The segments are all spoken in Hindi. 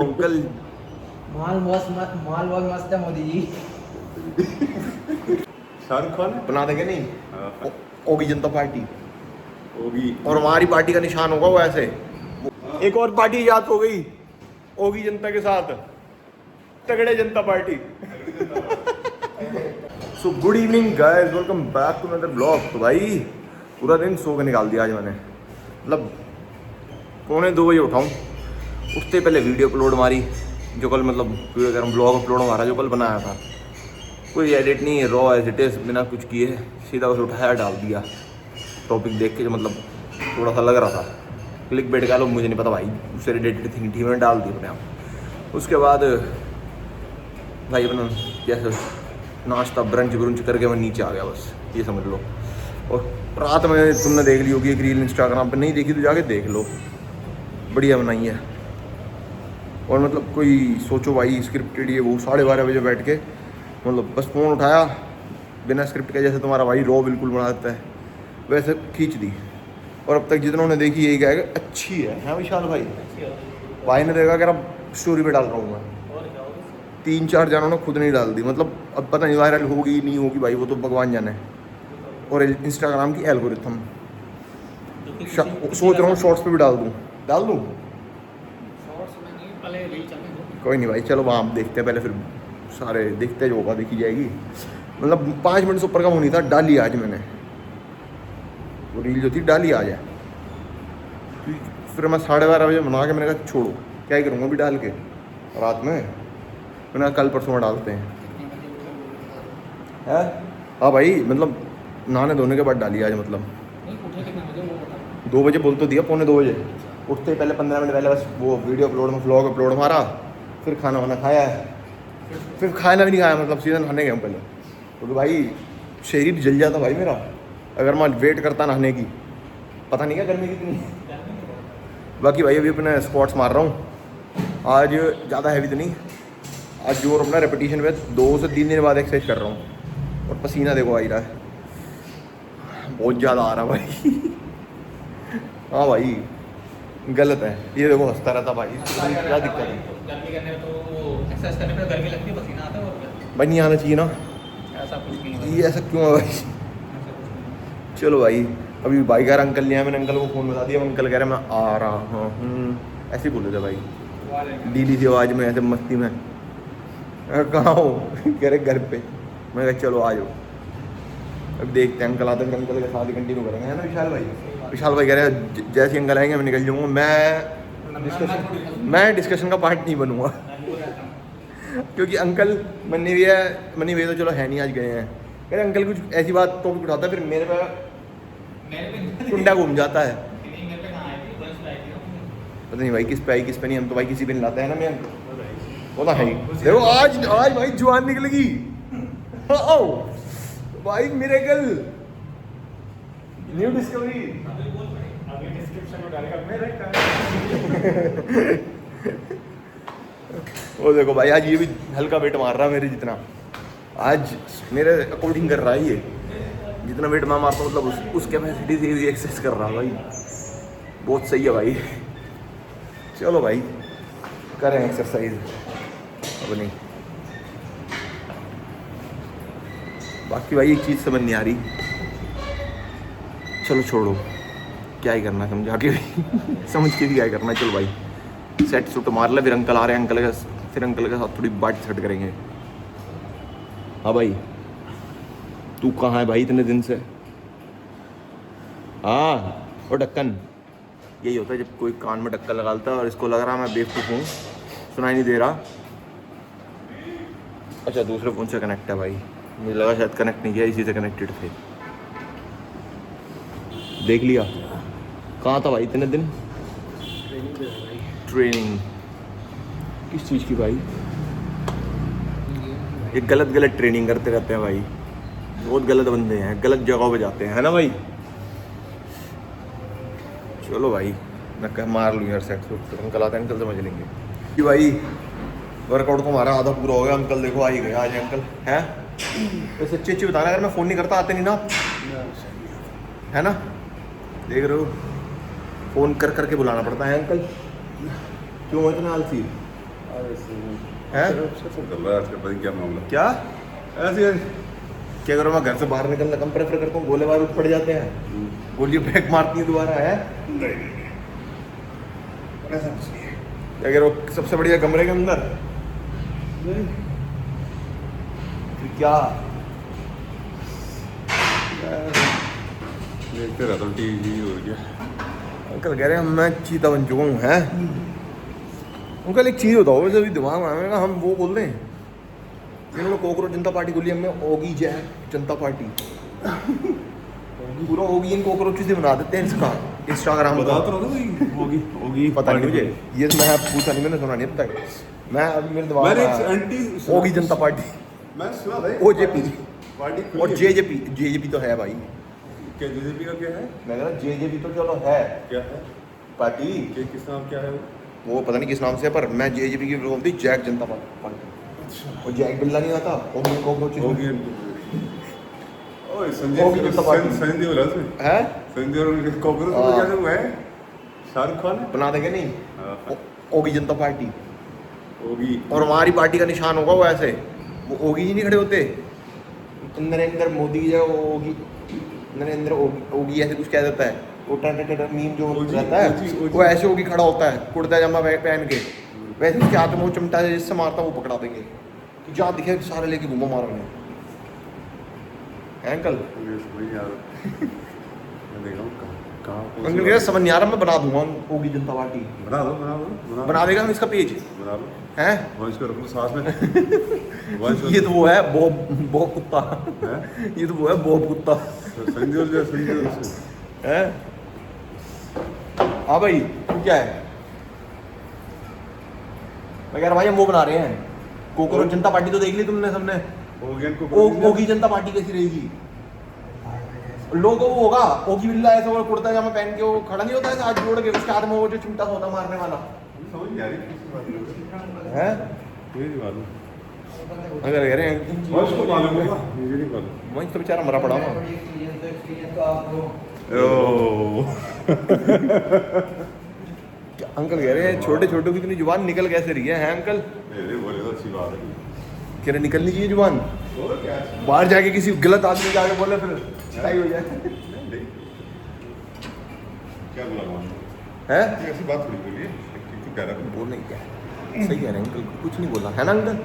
अंकल माल बहुत मस्त है मोदी जी। शाहरुख खान बना देंगे नहीं होगी जनता पार्टी होगी और हमारी पार्टी का निशान होगा वो ऐसे। एक और पार्टी याद हो गई होगी जनता के साथ, तगड़े जनता party. So good evening guys, welcome back to another blog. तो भाई पूरा दिन सो के निकाल दिया आज मैंने, मतलब 1:45 उठाऊँ, उससे पहले वीडियो अपलोड मारी जो कल मतलब ब्लॉग अपलोड मारा जो कल बनाया था। कोई एडिट नहीं, रॉ एज इट इज, बिना कुछ किए सीधा बस उठाया डाल दिया। टॉपिक देख के जो मतलब थोड़ा सा लग रहा था क्लिक बेट का लो, मुझे नहीं पता भाई, उससे रिलेटेड थिंग थी, मैंने डाल दी अपने आप। उसके बाद भाई अपना जैसे नाश्ता ब्रंच ब्रुंच करके मैं नीचे आ गया, बस ये समझ लो। और रात में तुमने देख ली होगी एक रील इंस्टाग्राम पे, नहीं देखी तो जाके देख लो, बढ़िया बनाई है। और मतलब कोई सोचो भाई स्क्रिप्टेड ये वो 12:30 बजे बैठ के मतलब बस फ़ोन उठाया बिना स्क्रिप्ट के, जैसे तुम्हारा भाई रॉ बिल्कुल बना देता है वैसे खींच दी। और अब तक जितनों ने देखी यही कहेगा अच्छी है विशाल भाई। भाई ने देखा कि अब स्टोरी पे डाल रहा हूँ मैं, 3-4 जनों ने खुद नहीं डाल दी, मतलब अब पता नहीं वायरल होगी नहीं होगी भाई, वो तो भगवान जाने। और इंस्टाग्राम की एल्गोरिथम सोच रहा हूँ शॉर्ट्स पे भी डाल दूँ। कोई नहीं भाई, चलो वहाँ देखते हैं पहले, फिर सारे देखते जो होगा देखी जाएगी। मतलब 5 मिनट से ऊपर का वो नहीं था, डाली आज मैंने वो रील जो थी, डाली आज है। फिर मैं 12:30 बजे बना के मैंने कहा छोड़ो क्या ही करूँगा अभी डाल के रात में, मैंने कहा कल परसों में डालते हैं। हाँ भाई, मतलब नहाने धोने के बाद डाली आज, मतलब 2 बजे बोल तो दिया, 1:45 बजे उठते ही पहले 15 मिनट पहले बस वो वीडियो अपलोड में व्लॉग अपलोड मारा, फिर खाना वाना खाया है, फिर खाना भी नहीं खाया, मतलब सीधे नहाने गए पहले, क्योंकि भाई शरीर जल जाता भाई मेरा अगर मैं वेट करता नहाने की, पता नहीं क्या गर्मी कितनी। बाकी भाई अभी अपने स्क्वाट्स मार रहा हूँ आज, ज़्यादा हैवी तो नहीं आज, जोर अपना रेपिटेशन पे 2 से 3 दिन बाद एक्सरसाइज कर रहा हूँ। और पसीना देखो आ ही रहा है, बहुत ज़्यादा आ रहा भाई। हाँ भाई गलत है ये, देखो हंसता रहता भाई, क्या दिक्कत है? गर्मी करने में तो एक्सरसाइज करने में गर्मी लगती है, पसीना आता है और क्या? भाई नहीं आना चाहिए ना, ऐसा कुछ नहीं ये ऐसा क्यों है भाई? चलो भाई अभी भाई कह रहा अंकल नहीं आया, मैंने अंकल को फ़ोन बता दिया, अंकल कह रहे मैं आ रहा हूँ, ऐसे ही बोले थे भाई डीली सी आवाज़ में, ऐसे मस्ती में। कहाँ हो? कह रहे घर पे। मैं कहा चलो आ जाओ, अब देखते हैं अंकल आते हैं, अंकल के साथ ही कंटिन्यू करेंगे, है ना विशाल भाई? विशाल भाई कह रहे हैं जैसे अंकल आएंगे मैं निकल जाऊँगा, मैं डिस्कशन का पार्ट नहीं बनूँगा। क्योंकि अंकल मनी भैया तो चलो है नहीं, आज गए हैं। कह रहे अंकल कुछ ऐसी बात टॉपिक उठाता है फिर मेरे पे कुंडा घूम जाता है। पता नहीं भाई किस पे आई किस पे नहीं, हम तो भाई किसी पे नहीं लाते हैं ना, मैं वो तो है ही। देखो आज भाई जुआन निकलेगी भाई, मिरेकल न्यू डिस्कवरी। वो देखो भाई आज ये भी हल्का वेट मार रहा है मेरे जितना, आज मेरे अकॉर्डिंग कर रहा है ये, जितना वेट मैं मारता हूँ मतलब उस कैपेसिटी से भी एक्सेस कर रहा है भाई, बहुत सही है भाई। चलो भाई करें एक्सरसाइज अब नहीं। बाकी भाई एक चीज़ समझ नहीं आ रही, चलो छोड़ो क्या ही करना समझा के भी समझ के भी क्या ही करना। चलो भाई सेट सुट मार ले, फिर अंकल आ रहे हैं, फिर अंकल के साथ थोड़ी बात सेट करेंगे। हाँ भाई तू कहाँ है भाई इतने दिन से? हाँ और ढक्कन, यही होता है जब कोई कान में ढक्कन लगाता है और इसको लग रहा है मैं बेवकूफ़ हूँ, सुनाई नहीं दे रहा। अच्छा दूसरे फ़ोन से कनेक्ट है भाई, मुझे लगा शायद कनेक्ट नहीं किया, इसी से कनेक्टेड थे। देख लिया कहाँ था भाई इतने दिन? ट्रेनिंग किस चीज़ की भाई? ये गलत ट्रेनिंग करते रहते हैं भाई, बहुत गलत बंदे हैं, गलत जगहों पे जाते हैं, है ना भाई? चलो भाई मैं कह मार लूँ यार सेट सूट, फिर अंकल आते हैं, अंकल समझ लेंगे कि भाई वर्कआउट तो हमारा आधा पूरा हो गया। अंकल देखो आ ही गए आज, अंकल है वैसे अच्छी बताना, अगर मैं फ़ोन नहीं करता आते नहीं ना, है ना? देख रहे हो फ़ोन कर करके बुलाना पड़ता है। अंकल क्यों इतना आलसी? हैं? अच्छा चल रहा है आज का, पता नहीं क्या मामला। क्या ऐसे क्या करो, मैं घर से बाहर निकलना कम प्रेफर करता हूँ, गोले बारूद पड़ जाते हैं, गोली बैक मारती है दोबारा है। ऐसा कुछ नहीं है। क्या करो, सबसे बढ़िया कमरे के अंदर फिर क्या देखते रहता हूँ टीवी और क्या। अंकल कह रहे हैं मैं चीता बन चुका हूँ है। अंकल एक चीज़ बताओ, जब दिमाग में आएगा हम वो बोल रहे हैं, इन्होंने कोकरोच जनता पार्टी खोली, हमने ओगी जय जनता पार्टी, पूरा ओगी इन कोकरोच से बना देते हैं इसका इंस्टाग्राम बता पर। तो रहा था भाई, होगी पता नहीं मुझे, ये मैं पूछा नहीं, मैंने सुना नहीं अब तक। मैं अभी मेरे दिमाग मैंने में एक एंटी ओगी जनता पार्टी मैं सुना था ओजेपी पार्टी खुली और है। जेजेपी तो है भाई। क्या जेजेपी का क्या है? मैं कह रहा जेजेपी तो चलो है क्या है? पार्टी, क्या किस नाम क्या है वो? वो पता नहीं किस नाम से है, पर मैं जेजेपी की बोलती जैक जनता पार्टी। और जैक बिल्ला नहीं आता, ओगी कोकरोच होगी। ओए संजय होगी जनता पार्टी। संजय देओल है उसमें। है, संजय देओल कॉकरोच हाँ। में क्या हुआ है? शाहरुख खान है? बना देंगे नहीं हाँ, ओगी जनता पार्टी, होगी। और हमारी पार्टी का निशान होगा वो ऐसे, वो ओगी ही नहीं खड़े होते, नरेंद्र मोदी जो ओगी, नरेंद्र ओगी ऐसे कुछ कह देता है, वो मीम जो ओजी, रहता है ओजी, ओजी। वो ऐसे ओगी खड़ा होता है कुर्ता जामा पहन के, वैसे उसके हाथ में वो चिमटा है जिससे मारता वो पकड़ा देंगे कि जहाँ दिखे सारे लेके घूमो मारेंगे। है अंकल? मुझे समझ नहीं आ रहा। मैं देख रहा हूँ कहाँ अंकल कह रहे समझ नहीं आ रहा, मैं बना दूंगा ओगी जनता पार्टी, बना देगा हम इसका पेज बना लो। है। वॉइस को रखो साथ में। वॉइस ये तो वो है बॉब बॉब कुत्ता, है? ये तो वो है बॉब कुत्ता संजय देओल जो संजय देओल से। है। हाँ भाई तू क्या है? मैं कह रहा भाई हम वो बना रहे हैं कोकरोच जनता पार्टी, तो देख ली तुमने सबने, होगी ओगी जनता पार्टी कैसी रहेगी? लोगो वो होगा ओगी बिल्ला ऐसा वो कुर्ता जामा पहन के वो खड़ा नहीं होता है हाथ जोड़ के, उसके हाथ में वो जो चिमटा होता मारने वाला समझ नहीं आ रही किसकी बात कर रहे है। हो। मुझे नहीं मालूम। अगर कह रहे हैं वॉइस को मालूम होगा, मुझे नहीं मालूम। वही तो बेचारा मरा पड़ा ना। ओह क्या अंकल कह रहे हैं छोटे छोटों की इतनी जुबान निकल कैसे रही है अंकल? मेरे बोले तो अच्छी बात है। कह रहे निकलनी चाहिए जुबान, और क्या? बाहर जाके किसी गलत आदमी के आगे बोले फिर चिटाई हो जाए। नहीं। क्या बोला मालूम? है ऐसी बात थोड़ी बोली है। क्यों कह रहा है? बोल नहीं क्या, सही कह रहे हैं अंकल, कुछ नहीं बोला है ना अंकल।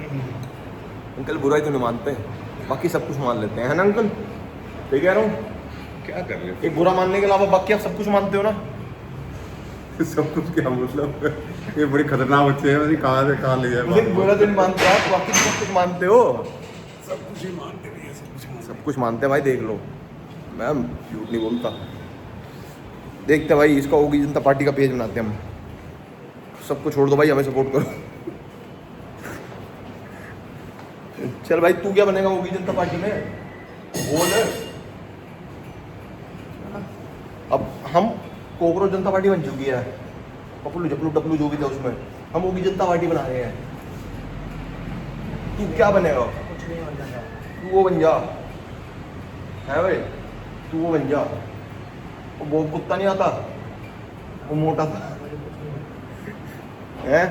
अंकल बुराई तो नहीं मानते, बाकी सब कुछ मान लेते हैं, है ना अंकल? सही कह रहा हूँ, क्या कर रहे एक बुरा मानने के अलावा बाकी आप सब कुछ मानते हो ना। हो? सब कुछ क्या मतलब? ये बड़ी खतरनाक बच्चे हैं, मतलब कहाँ से कहाँ ले जाए मुझे बुरा तो नहीं मानते आप, बाकी सब कुछ मानते हो। सब कुछ ही मानते नहीं है, सब कुछ मानते हैं भाई, देख लो मैम झूठ नहीं बोलता। देखते हैं भाई इसका होगी जनता पार्टी का पेज बनाते हैं हम, सबको छोड़ दो भाई, हमें सपोर्ट करो। चल भाई तू क्या बनेगा होगी जनता पार्टी में, बोल। अब हम कोकरोच जनता पार्टी बन चुकी है, पपलू जपलू टपलू जो भी था उसमें, हम होगी जनता पार्टी बना रहे हैं। तू क्या बनेगा? तू वो बन जा, है भाई तू वो बन जा। वो कुत्ता नहीं आता, वो मोटा था है,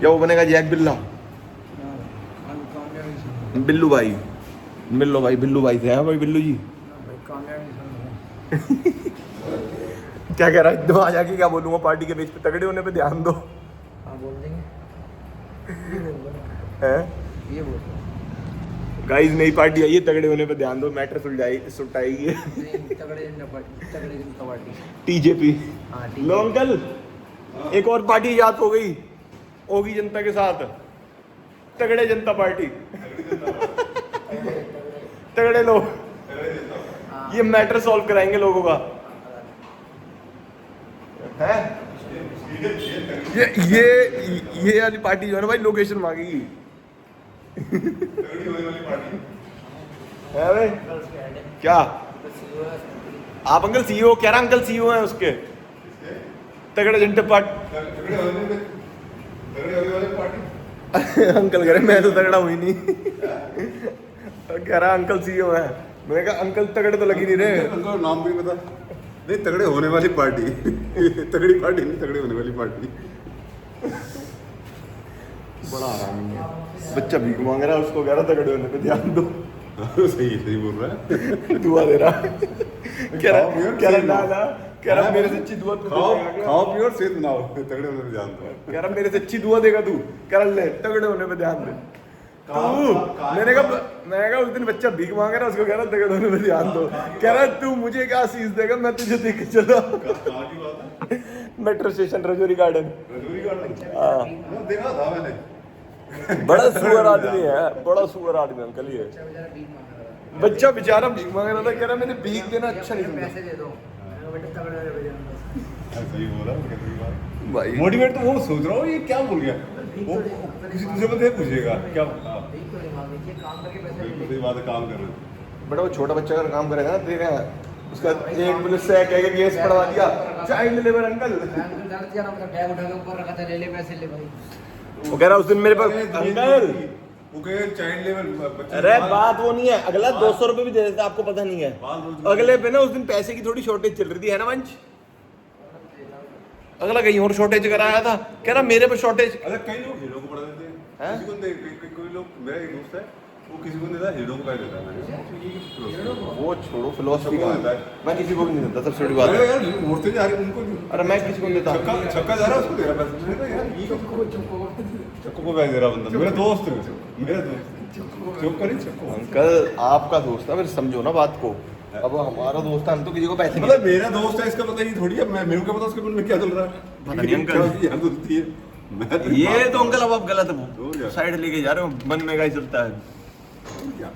या वो बनेगा जैक बिल्ला, बिल्लू भाई, मिल भाई बिल्लू भाई से है भाई, बिल्लू जी क्या कह रहा है एकदम आ जाके, क्या बोलूँगा पार्टी के बीच पे, तगड़े होने पे ध्यान दो। बोल देंगे है ये बोल गाइस नई पार्टी आई है, तगड़े होने पे ध्यान दो, मैटर सुलटाएगी तगड़े जनता पार्टी टीजेपी। हाँ लो अंकल एक और पार्टी याद हो गई होगी जनता के साथ, तगड़े जनता पार्टी। तगड़े लोग ये मैटर सॉल्व कराएंगे लोगों का, है ये वाली पार्टी जो है ना भाई लोकेशन मांगेगी। है भाई क्या आप अंकल सीईओ कह रहा, अंकल सीईओ हैं उसके, तगड़े जनता पार्टी। अंकल कह रहे मैं तो तगड़ा हुई नहीं। कह रहा अंकल सीईओ है, मैंने कहा अंकल तगड़े तो लगी नहीं रहे। अंकल नाम भी बता। नहीं तगड़े होने वाली पार्टी। तगड़ी पार्टी नहीं, तगड़े होने वाली पार्टी। बड़ा आरामी है। बच्चा भीख मांग रहा है, उसको कह रहा तगड़े होने पे ध्यान दो। सही सही बोल रहा है। दुआ दे रहा कह रहा ना ना कह रहा मेरे से अच्छी दुआ तू खाओ देगा। खाओ पियो और सेहत बनाओ, तगड़े होने पे ध्यान दो। कह रहा मेरे से अच्छी दुआ देगा तू, कह रहा ले तगड़े होने पे ध्यान दे तू। मैंने कहा उस दिन बच्चा भीख मांग रहा है, उसको कह रहा तगड़े होने पे ध्यान दो। कह रहा तू मुझे क्या आशीष देगा, मैं तुझे देख के चला। कहाँ की बात है? Metro station Rajouri garden. Rajouri garden? हाँ वो देखा था मैंने। बड़ा सुअर आदमी है, बड़ा सुअर आदमी अंकल ये। बच्चा बेचारा भीख मांग रहा था, कह रहा मैंने भीख देना अच्छा नहीं समझा। पैसे दे दो बेटा तगड़े हो जाओ। सही बोला, सही बात। भाई मोटिवेट तो वो सोच रहा हूँ, ये क्या बोल गया? वो किसी दूसरे बंदे पूछेगा क्या? हाँ, ठीक तो नहीं मांगनी चाहिए, काम करके पैसे बिल्कुल ले सही बात है, काम कर रहे हैं। बड़ा वो छोटा बच्चा अगर काम करेगा ना, देख रहे उसका एक पुलिस से कह के केस पढ़वा दिया, चाइल्ड लेबर अंकल। बैग उठा के ऊपर रखा था, ले ले पैसे ले भाई। वो कह रहा उस दिन मेरे पास अंकल। वो कहे चाइल्ड लेबर बच्चे। अरे बात वो नहीं है, अगला 200 रुपए भी दे देता, आपको पता नहीं है। अगले पे ना उस दिन पैसे की थोड़ी शॉर्टेज चल रही थी, है ना वंश? अगला कहीं और शॉर्टेज कराया था, कह रहा मेरे पे शॉर्टेज। अरे कई लोग हीरो को पढ़ा देते हैं, हैं? किसी को दे, कोई लोग, मेरा एक दोस्त है, वो किसी को नहीं देता, हीरो को पढ़ा देता है। मैंने कहा, ये philosophy वो छोड़ो फिलोसफी सबको का, देता है। मैं किसी को भी नहीं देता, सबसे बड़ी बात अरे है। यार उड़ते जा रहे उनको। अरे मैं किसी को नहीं देता। छक्का जा रहा है, उसको दे रहा है पैसे। मैंने कहा यार ये चक्को को पैसे दे रहा बंदा, मेरा दोस्त है, मेरा दोस्त। चुप करिए, चक्को। अंकल आपका दोस्त है, फिर समझो ना बात को। अब हमारा दोस्त है, हम तो किसी को पैसे नहीं मतलब मेरा दोस्त है, इसका पता ही थोड़ी है, मैं मेरे को पता उसके मन में क्या चल रहा है। पता नहीं अंकल। यार दोस्ती है। मैं तो ये तो अंकल अब आप गलत और क्या? है, साइड लेके जा रहे हो, मन में क्या ही चलता है। क्या?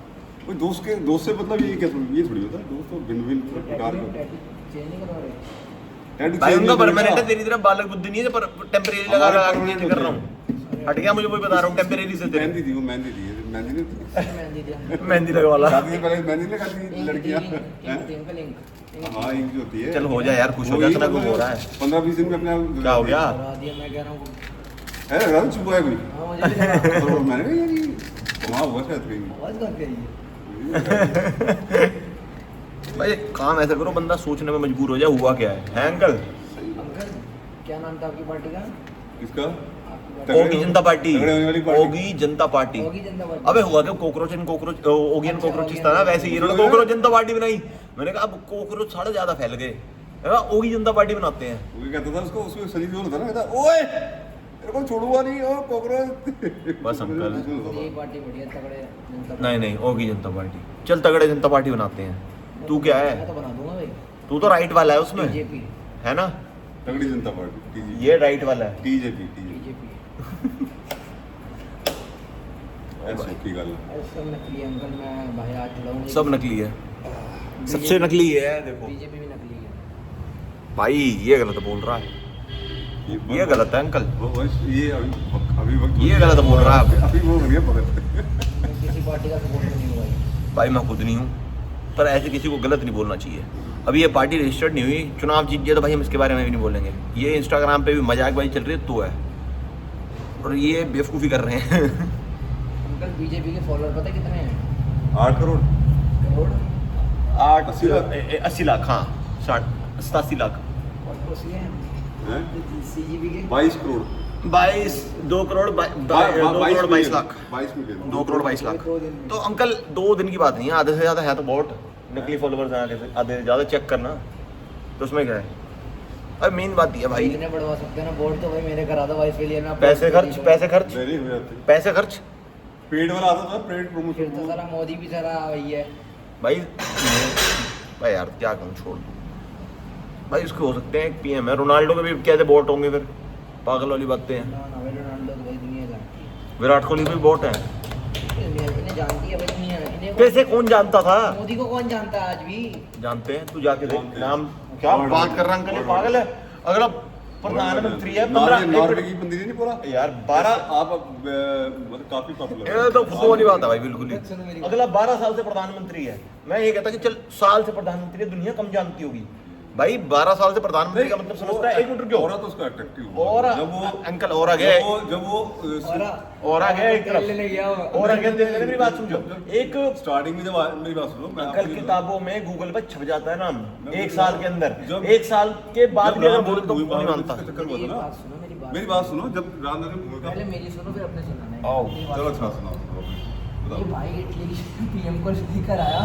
कोई दोस्त से मतलब ये क्या ये थोड़ी होता है, दोस्त तो भिन्न प्रकार का। चेंज नहीं करवा रहे। टैटू भाई चेंज उनका नहीं परमानेंट है, करेगा। तेरी तरफ बालक बुद्धि नहीं है, पर टेम्परेरी लगा हमारे लगा के permanent चेंज कर रहा हूँ। हट गया, मुझे वही बता रहा हूँ, टेम्परेरी से तेरे मेहंदी थी, वो मेहंदी थी, मेहंदी नहीं थी। मेहंदी दिया। मेहंदी लगवा ला। शादी से पहले मेहंदी नहीं करती लड़कियां। हैं? इंक हाँ इंक जो होती है। चल हो जा यार, खुश हो जा, इतना कुछ हो रहा है। 15-20 दिन में अपने आप क्या हो गया? करा दिया, मैं कह रहा हूँ। है रात चुप है कोई। हाँ मुझे भी लगा। तो मैंने कहा यार ये वहाँ हुआ शायद कहीं। आवाज कहाँ पे आई है? भाई काम ऐसा करो, बंदा सोचने में मजबूर हो जाए हुआ क्या है अंकल? अंकल क्या नाम था आपकी पार्टी का? किसका? आपकी ओगी जनता पार्टी। तगड़े होने वाली पार्टी। ओगी जनता पार्टी। होगी जनता पार्टी। अबे हुआ क्या, कॉकरोच एंड कॉकरोच, ओगियन कॉकरोचेस था ना, वैसे ही इन्होंने कॉकरोच जनता पार्टी बनाई। मैंने कहा अब कॉकरोच सारे ज्यादा फैल गए, ओगी जनता पार्टी बनाते हैं। वो कहता था उसको, उसमें सनी देओल था ना, कहता ओए तेरे को छोड़ूंगा नहीं और कॉकरोच। बस अंकल। यही पार्टी बढ़िया तगड़े जनता नहीं नहीं, ओगी जनता पार्टी, चल तगड़े जनता पार्टी बनाते हैं। तू क्या मैं है? तो बना दूंगा भाई। तू तो राइट वाला है उसमें, बीजेपी है ना? तगड़ी जनता पार्टी ये राइट वाला है। टीजेपी बीजेपी ऐसी की गल सब नकली है अंकल, मैं भाई आज चलाऊंगा। सब नकली है, सबसे नकली है। देखो बीजेपी भी नकली है। भाई ये गलत बोल रहा है, ये गलत है अंकल, ये अभी वक्त ये गलत बोल रहा है। अभी वो हो गया भगत। मैं किसी पार्टी का सपोर्ट नहीं हूँ भाई। भाई मैं खुद नहीं हूँ, पर ऐसे किसी को गलत नहीं बोलना चाहिए। अभी ये पार्टी रजिस्टर्ड नहीं हुई, चुनाव जीत गया तो भाई हम इसके बारे में भी नहीं बोलेंगे। ये इंस्टाग्राम पे भी मजाकबाजी चल रही है तो है, और ये बेवकूफ़ी कर रहे हैं। अंकल बीजेपी के फॉलोअर पता कितने हैं? 8 करोड़ करोड़ 80 लाख। 80 लाख, हाँ 87 लाख। और कुछ नहीं है सीजीबी के 22 करोड़ 2 करोड़ 22 लाख, 22 मिलियन 2 करोड़ 22 लाख। दो दिन में। तो अंकल 2 दिन की बात नहीं है, आधे से ज़्यादा है तो बहुत नकली फॉलोवर्स हैं, आधे से ज़्यादा चेक करना, तो उसमें क्या है? अब मेन बात ये है भाई, इतने बढ़वा सकते हैं ना वोट, तो भाई मेरे करा दो भाई, इसके लिए मैं पैसे खर्च, पैसे खर्च, वेरी हो जाते पैसे खर्च। पेड वाला आता था, पेड फिर तो प्रमोशन। सारा मोदी भी सारा वही है। भाई भाई यार क्या कहूँ, छोड़ दो भाई। उसके हो सकते हैं एक पीएम है, रोनाल्डो के भी कैसे वोट होंगे फिर, पागल वाली बातें हैं। ना ना भाई रोनाल्डो तो भाई दुनिया जानती है, विराट कोहली भी वोट है, दुनिया इन्हें जानती है भाई, दुनिया इन्हें कैसे कौन जानता था? मोदी को कौन जानता है आज भी? जानते हैं, तू जाके देख जानते हैं। नाम। क्या और बात कर रहा अंकल, ये और पागल है। अगला प्रधानमंत्री है 15 नॉर्वे की मंदिर नहीं पूरा यार 12, आप मतलब काफी पॉपुलर ये तो खुशबू वाली बात है भाई, बिल्कुल ही। सुनो मेरी अगला 12 साल से प्रधानमंत्री है, मैं ये कहता कि चल साल से प्रधानमंत्री है, दुनिया कम जानती होगी भाई। 12 साल से प्रधानमंत्री का मतलब समझता है? एक मिनट रुको, और तो उसका अट्रैक्टिव और जब वो अंकल और आ गया, जब वो और आ गया एक तरफ, लेने गया वो। और आ गया। मेरी बात समझो, एक स्टार्टिंग में जब मेरी बात सुनो, मैं अंकल आपको- किताबों में गूगल पर छप जाता है नाम, मैं एक बोल साल रहा के अंदर, जब- एक साल के बाद जब भी अगर राम बोले तो भूमि कोई नहीं बाबा मानता। का चक्कर हुआ था मेरी ना, बात सुनो, मेरी मेरी बात सुनो, जब रामनगर में भूमिका पहले मेरी सुनो फिर अपने सुनाना है। आओ, अपनी बात चलो सुनो। अच्छा सुनाओ सुनाओ, ये बताओ। भाई इटली की पीएम को लेकर आया,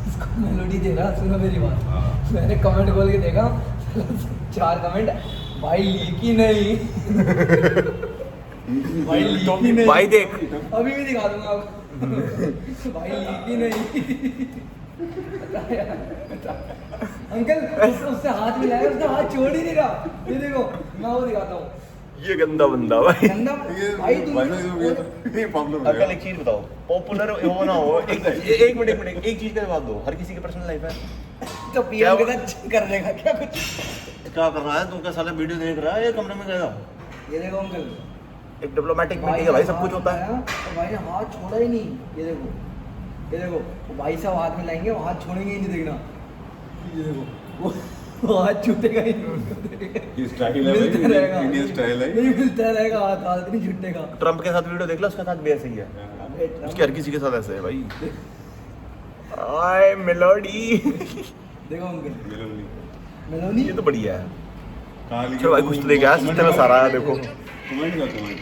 इसको मेलोडी दे रहा, सुनो मेरी बात। हाँ। मैंने कमेंट खोल के देखा 4 कमेंट, भाई लीक ही नहीं। भाई लीक ही नहीं। भाई देख अभी भी दिखा दूंगा आपको। भाई लीक ही नहीं। अंकल उससे हाथ मिलाया, उसने हाथ छोड़ ही नहीं रहा। ये देखो मैं वो दिखाता हूँ। ये गंदा बंदा भाई। गंदा ये भाई तुम भाई साहब, ये पॉपुलर हो अंकल गया। एक चीज बताओ, पॉपुलर हो ना हो, एक मिनट एक चीज का जवाब दो। हर किसी की पर्सनल लाइफ है। तो पीएम के साथ कर लेगा क्या कुछ? क्या कर रहा है तू? क्या साला वीडियो देख रहा है या कमरे में गया? ये देखो अंकल, एक डिप्लोमेटिक मीटिंग है भाई, सब कुछ होता है। तो भाई ने हाथ छोड़ा ही नहीं। ये देखो, ये देखो, वो भाई साहब हाथ मिलाएंगे, वो हाथ छोड़ेंगे ही नहीं, देखना। ये देखो, वो हाथ छूटेगा ही नहीं। ये स्टाइल है भाई, मिलता रहेगा। इंडियन स्टाइल है। नहीं मिलता रहेगा, हाथ नहीं छूटेगा। ट्रम्प के साथ वीडियो देख लो, उसके साथ भी ऐसे ही है। अबे ट्रम्प- उसके हर किसी के साथ ऐसे है भाई। आय मेलोडी। देखो अंकल, मेलोडी। मेलोनी ये तो बढ़िया है। कहाँ लिखा? चलो भाई कुछ तो देख यार, सिस्टम में सारा है देखो। कमेंट का कमेंट।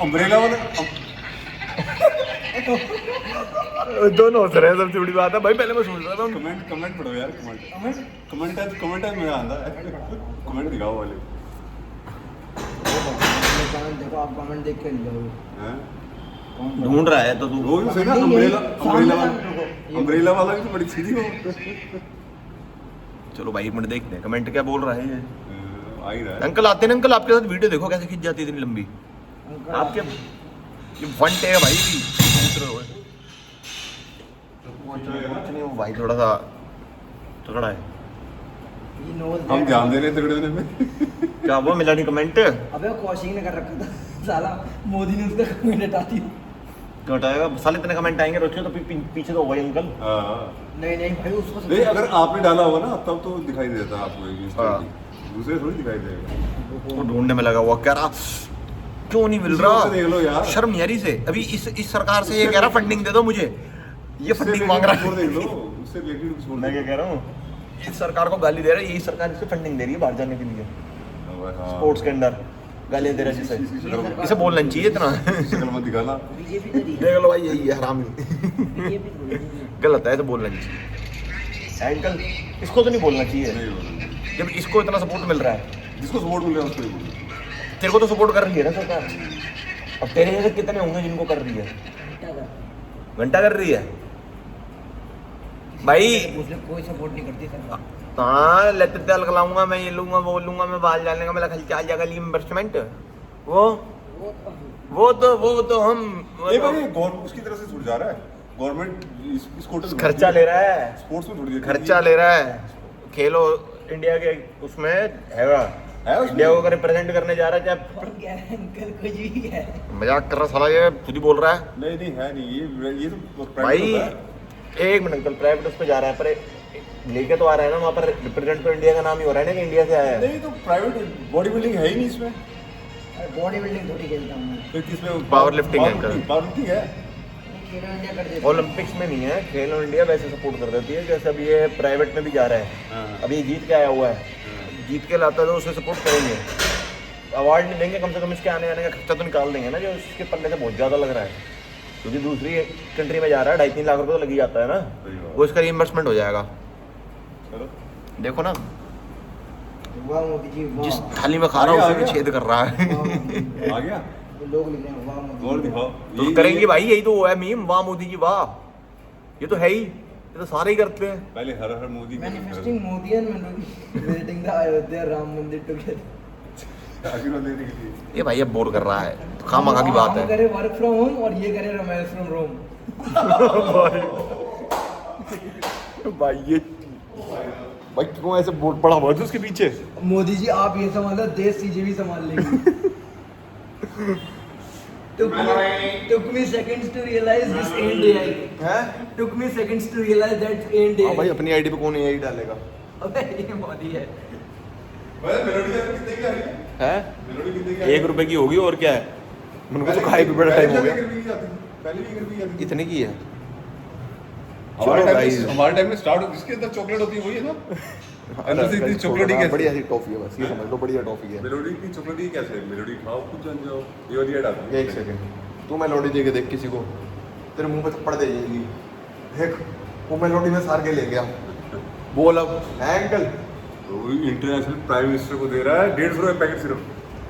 अम्ब्रेला वाला दोनों हंस रहे हैं, सबसे बड़ी बात है भाई। पहले मैं सोच रहा था कमेंट कमेंट पढ़ो यार, कमेंट कमेंट कमेंट है मेरा आंदा है। कमेंट दिखाओ वाले देखो, आप कमेंट देख के लो। हैं? ढूंढ रहा है तो तू। वो भी सही ना, नहीं, अम्ब्रेला नहीं, अम्ब्रेला सामने वाला देखो। अम्ब्रेला वाला भी तो बड़ी सीधी हो। चलो भाई एक मिनट देखते हैं कमेंट क्या बोल रहा है ये। आ ही रहा है। अंकल आते हैं अंकल, आपके साथ वीडियो देखो कैसे खींच जाती है इतनी लंबी। अंकल, आपके ये वन टेक है भाई। कुछ नहीं, वो भाई थोड़ा सा तगड़ा है। ये नोज हम ध्यान दे रहे हैं तगड़े होने में। क्या वो मिला नहीं कमेंट? अबे वो कौशिक ने कर रखा था साला, मोदी ने उसका कमेंट हटा दिया। क्या हटाएगा साले, इतने कमेंट आएंगे रोचे तो पीछे तो होगा ही अंकल। हाँ। नहीं नहीं भाई, उसको नहीं, अगर आपने डाला होगा ना तब तो दिखाई देता आपको ये हाँ। story। दूसरे थोड़ी दिखाई देगा। वो ढूंढने में लगा हुआ, कह रहा क्यों नहीं मिल किसी और से देख लो रहा। यार। शर्म नहीं आ रही से अभी इस सरकार से ये कह रहा फंडिंग दे दो मुझे, ये फंडिंग मांग रहा छोड़ देख लो, है। उससे रिलेटेड कुछ बोल मैं क्या कह रहा हूँ, इस सरकार को गाली दे रहा है, यही सरकार इससे फंडिंग दे रही है बाहर जाने के लिए। स्पोर्ट्स के अंदर गालियाँ दे रहा है जिसे, इसे बोलना नहीं चाहिए इतना। शक्ल मत दिखाना। बीजेपी करी देख लो भाई यही है हरामी। बीजेपी थोड़ी नहीं है। गलत है, इसे बोलना नहीं चाहिए अंकल, इसको तो नहीं बोलना चाहिए नहीं बोलना। जब इसको इतना सपोर्ट मिल रहा है। जिसको सपोर्ट मिल रहा है उसको ही बोलो। तेरे को तो सपोर्ट कर रही है ना सरकार, अब तेरे जैसे कितने होंगे जिनको कर रही है? घंटा कर। घंटा कर रही है भाई। उसने कोई सपोर्ट नहीं करती सरकार। हाँ लेते तेल खिलाऊंगा मैं, ये लूंगा वो लूंगा मैं, बाल डालने का मेरा खर्चा आ जाएगा, इन्वेस्टमेंट वो तो हम ये भाई गवर्नमेंट उसकी तरफ से छूट जा रहा है। गवर्नमेंट इस कोटे से खर्चा ले रहा है, स्पोर्ट्स में थोड़ी खर्चा ले रहा है। खेलो इंडिया के उसमें हैगा, है उसमें? इंडिया को रिप्रेजेंट करने जा रहा है। क्या कौन कह रहा है अंकल, कुछ भी कह रहा है। मजाक कर रहा साला, ये खुद ही बोल रहा है नहीं नहीं है नहीं, ये तो private भाई। होता है। एक मिनट अंकल, प्राइवेट उस पे जा रहा है पर लेके तो आ रहा है ना वहाँ पर, रिप्रेजेंट तो इंडिया का नाम ही हो रहा है ना कि इंडिया से आया है। नहीं तो प्राइवेट बॉडी बिल्डिंग है ही नहीं इसमें। बॉडी बिल्डिंग थोड़ी खेलता हूँ मैं। तो किसमें Power lifting है अंकल। पावर लिफ्टिंग है। खेलो इंडिया कर देता है। ओलंपिक्स में नहीं है, खेलो इंडिया वैसे सपोर्ट कर देती है, जैसे अभी ये प्राइवेट में भी जा रहा है। हाँ। अभी ये जीत के आया हुआ है, जीत के लाता है तो उसे सपोर्ट करेंगे। अवार्ड नहीं देंगे, कम से कम इसके आने जाने का खर्चा तो निकाल देंगे ना, जो इसके पल्ले से बहुत ज़्यादा लग रहा है, क्योंकि दूसरी कंट्री में जा रहा है, 2.5-3 लाख रुपये तो लग ही जाता है ना, सही बात। वो इसका रिइंबर्समेंट हो जाएगा। चलो देखो ना, वाह मोदी जी वाह। जिस थाली में खा रहा हूँ आ उसे भी गया? छेद कर रहा है। वाह मोदी जी। आ गया वो लोग लिख रहे हैं वाह मोदी और जी, दिखाओ। तो करेंगे भाई, यही तो वो है मीम, वाह मोदी जी वाह। ये तो है ही, ये तो सारे ही करते हैं। पहले हर हर मोदी के manifesting Modi and visiting the Ayodhya Ram मंदिर टुगेदर। आशीर्वाद लेने के लिए। ये भाई अब बोर कर रहा है, तो खामखा की बात हम है। करे वर्क फ्रॉम होम और ये करे रोमांस फ्रॉम रोम। भाई ये भाई क्यों ऐसे बोर्ड पड़ा हुआ है उसके पीछे? मोदी जी आप ये संभालो, देश चीजें भी संभाल लेंगे। Took me seconds to realize this ain't AI. हैं? Took me seconds to realize that ain't हाँ भाई AI. अपनी आईडी पे कौन यही डालेगा? अबे ये मोदी है। भाई मेलोडी कितने की आ रही है? हैं? मेलोडी कितने की आ रही है? 1 रुपए की होगी और क्या है? मेरे को तो खाए भी बड़ा टाइम हो गया। पहले भी 1 रुपए की आती थी। इतने की है? हमारे टाइम में स्टार्ट जिसके अंदर चॉकलेट होती है वही है ना। अंदर से इतनी चॉकलेट ही कैसे? बढ़िया सी टॉफी है बस, ये समझ लो बढ़िया टॉफी है। मेलोडी की चॉकलेट ही कैसे है? मेलोडी खाओ खुद जान जाओ। ये वाली ऐड आती है। एक सेकंड, तू मेलोडी दे के देख किसी को, तेरे मुंह पे थप्पड़ दे जाएगी। देख वो मेलोडी में सार के ले गया। बोल अब अंकल, तो इंटरनेशनल प्राइम मिनिस्टर को दे रहा है 150 रुपए पैकेट सिर्फ।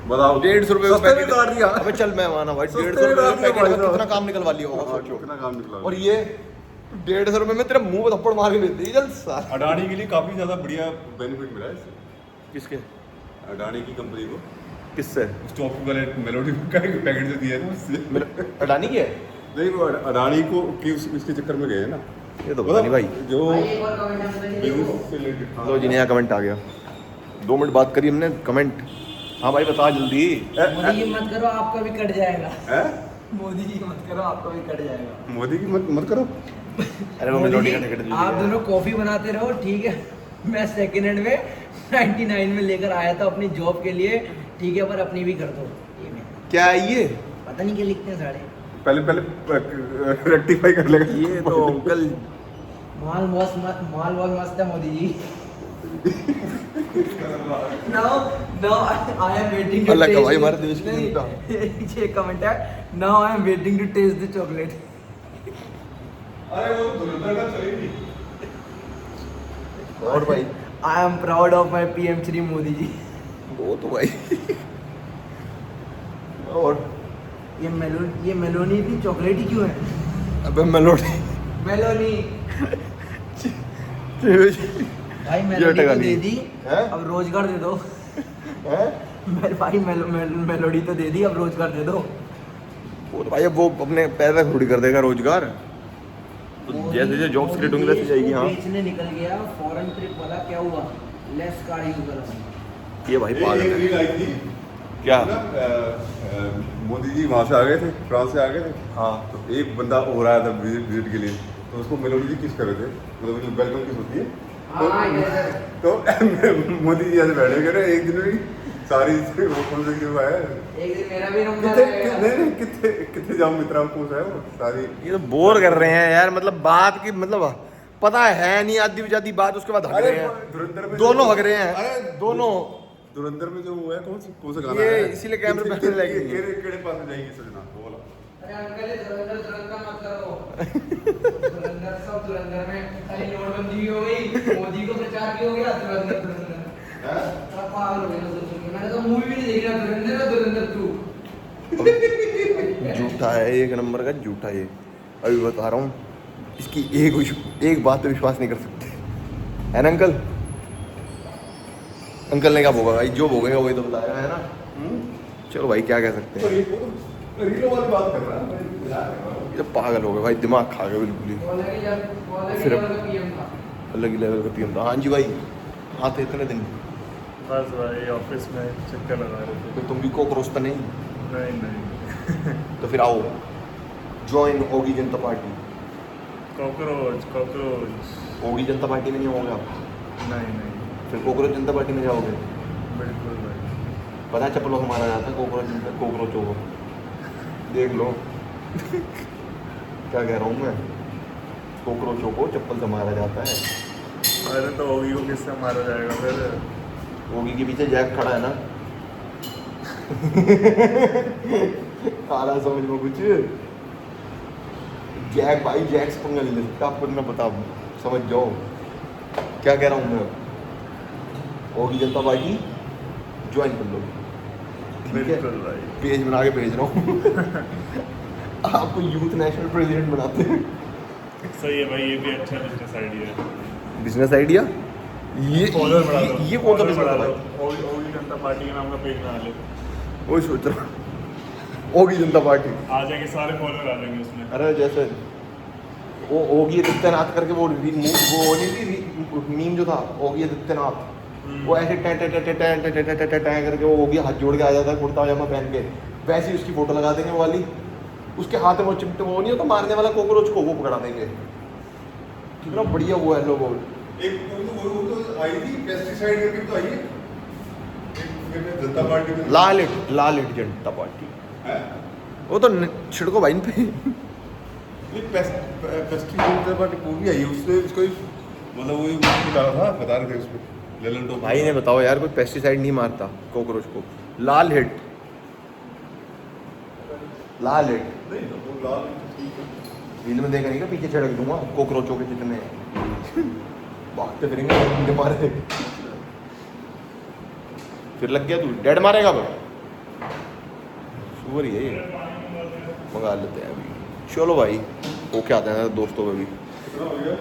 बताओ 150 रुपए का सस्ते में पैकेट काट दिया। अबे चल मैं माना भाई, सस्ते 150 रुपए में का काट दिया पैकेट भाई में साहब। कितना काम निकलवा लिया होगा सोचो। कितना काम निकला। और ये 150 रुपए में तेरे मुंह पे थप्पड़ मार के देती है। चल सार। अडानी के लिए काफी ज्यादा बढ़िया बेनिफिट मिला है इससे। किसके? अडानी की कंपनी को किससे? स्टॉक वाले मेलोडी का एक पैकेट जो दिया है ना उससे। अडानी की है? नहीं वो अडानी को कि इसके चक्कर में गए ना। ये तो पता नहीं भाई। जो भाई एक और कमेंट हम बताइए बिजनेस से रिलेटेड। लो जी नया कमेंट आ गया। 2 मिनट बात करी हमने कमेंट। हाँ भाई बता जल्दी। मोदी जी मत करो, आपका भी कट जाएगा। हैं? मोदी जी मत करो, आपका भी कट जाएगा। मोदी की मत करो। अरे वो मोदी मेलोडी जी, का टिकट दे आप दिया। दोनों कॉफी बनाते रहो, ठीक है। मैं सेकेंड हैंड में 99 में लेकर आया था अपनी जॉब के लिए, ठीक है, पर अपनी भी कर दो। ये मैं क्या है ये? पता नहीं क्या लिखते हैं साढ़े। पहले रेक्टिफाई कर लेगा। ये तो अंकल माल बहुत मस्त है Modi ji. now I am waiting to अलग है taste भाई the- हमारे देश की नहीं, जनता। ये कमेंट है, now I am waiting to taste the chocolate। अरे वो दुर्गा का चलेगी। और भाई I am proud of my PM Shri Modi ji. वो तो भाई। और ये मेलोनी थी, चॉकलेट ही क्यों है? अबे मेलोडी मेलोनी भाई ये मेलोडी हटेगा तो दे नहीं। दी, हैं? अब रोजगार दे दो। हैं? मेरे भाई मेलोडी तो दे दी, अब रोजगार दे दो। वो तो भाई अब वो अपने पैसा थोड़ी कर देगा रोजगार। तो जैसे जैसे जॉब्स क्रिएट होंगी वैसे जाएगी। हाँ बेचने निकल गया फॉरेन ट्रिप वाला, क्या हुआ? लेस कार यूज करो। ये भाई पागल एक है। रील आई थी क्या? ना, मोदी जी वहाँ से आ गए थे, फ्रांस से आ गए थे। हाँ तो एक बंदा हो रहा था विजिट के लिए, तो उसको मेलोडी जी किस कर रहे थे, मतलब वेलकम किस होती है। हाँ, ये तो मोदी जी ऐसे बैठे कह रहे एक दिन में सारी वो कौन सा क्यों है एक दिन मेरा भी नंबर कितने आएगा। नहीं कितने कितने जाओ मित्रा कौन सा है वो सारी। ये तो बोर कर रहे हैं यार, मतलब बात की मतलब पता है नहीं, आधी जाती बात उसके बाद हग रहे हैं। धुरंधर में दोनों हग रहे हैं। अरे दोनों धुरंधर में जो वो है कौन सा गाना ये है इसीलिए कैमरे पे आने लगी। केड़े पास में जाएगी सजना वो वाला। अरे अंकल ये धुरंधर मत करो। धुरंधर सब धुरंधर में खाली नोटबंदी भी हो गई, मोदी को प्रचार भी हो गया, धुरंधर सब पागल हो गए लोग सुन के। मैंने तो मूवी भी नहीं देखी ना, धुरंधर 2। झूठा है, एक नंबर का झूठा है। अभी बता रहा हूँ, इसकी एक बात पे विश्वास नहीं कर सकते, है ना अंकल? अंकल ने क्या भोगा भाई, जो भोगेगा वही तो बताएगा, है ना? चलो भाई क्या कह सकते हैं। रीलो वाली बात कर रहा है। ये तो पागल हो गए भाई, दिमाग खा गए बिल्कुल ही। सिर्फ पीएम था। अलग ही लेवल का पीएम था। हाँ जी भाई, हाँ थे इतने दिन। बस भाई ऑफिस में चक्कर लगा रहे थे। तो तुम भी कोकरोच तो नहीं? नहीं तो फिर आओ, ज्वाइन होगी जनता पार्टी। कॉकरोच होगी जनता पार्टी में नहीं होगे आप? नहीं फिर कोकरोच जनता पार्टी में जाओगे? बिल्कुल भाई। पता है चप्पलों से मारा जाता है कोकरोचों को, देख लो। क्या कह रहा हूँ मैं, कोकरोचों को चप्पल से मारा जाता है। अरे तो होगी को किससे मारा जाएगा फिर? होगी के पीछे जैक खड़ा है ना। काला समझ में कुछ जैक भाई, जैक से पंगा नहीं ले सकता, आपको इतना बता समझ जाओ क्या कह रहा हूँ मैं। होगी जनता पार्टी ज्वाइन कर लो, ठीक है? बिल्कुल भाई। पेज बना के भेज रहा हूँ। आपको यूथ नेशनल प्रेसिडेंट बनाते हैं। सही है भाई, ये भी अच्छा बिजनेस आइडिया है। बिजनेस आइडिया ये फॉलोअर बढ़ा दो। ये कौन सा फॉलोअर बिजनेस बढ़ा है दो। भाई? होगी जनता पार्टी के नाम का पेज बना ले। वही सोच रहा हूँ, होगी जनता पार्टी। आ जाएंगे सारे फॉलोअर आ जाएंगे उसमें। अरे जैसे वो होगी आदित्यनाथ करके वो नहीं थी मीम जो था, होगी आदित्यनाथ, वो ऐसे टे टे टे टे टे टे टे टे टे टे करके वो होगी हाथ जोड़ के आ जाता है कुर्ता पजामा पहन के, वैसे ही उसकी फोटो लगा देंगे वो वाली, उसके हाथ में वो चिमटे वो नहीं होता मारने वाला कोकरोच को, वो पकड़ा देंगे। कितना बढ़िया वो है लोगो। एक वो तो आई थी पेस्टिसाइड करके तो आई है जनता पार्टी में। लाल इट जनता पार्टी, है? वो तो छिड़को भाई इन पे। ये पेस्टिसाइड बट मूवी आई है उससे उसको मतलब वही डाला था बता रहे थे उसमें लेलन टॉप भाई ने बताओ यार, कोई पेस्टिसाइड नहीं मारता कॉकरोच को। लाल हिट, लाल हिट नहीं वो लाल ठीक है। रील में देख रही है, पीछे छिड़क दूंगा कॉकरोचों के जितने भागते फिरेंगे उनके मारे। फिर लग गया तू, डेड मारेगा अब। सुअर ही है ये, मंगा लेते हैं अभी। चलो भाई, होके आते हैं दोस्तों में भी। कितना हो गया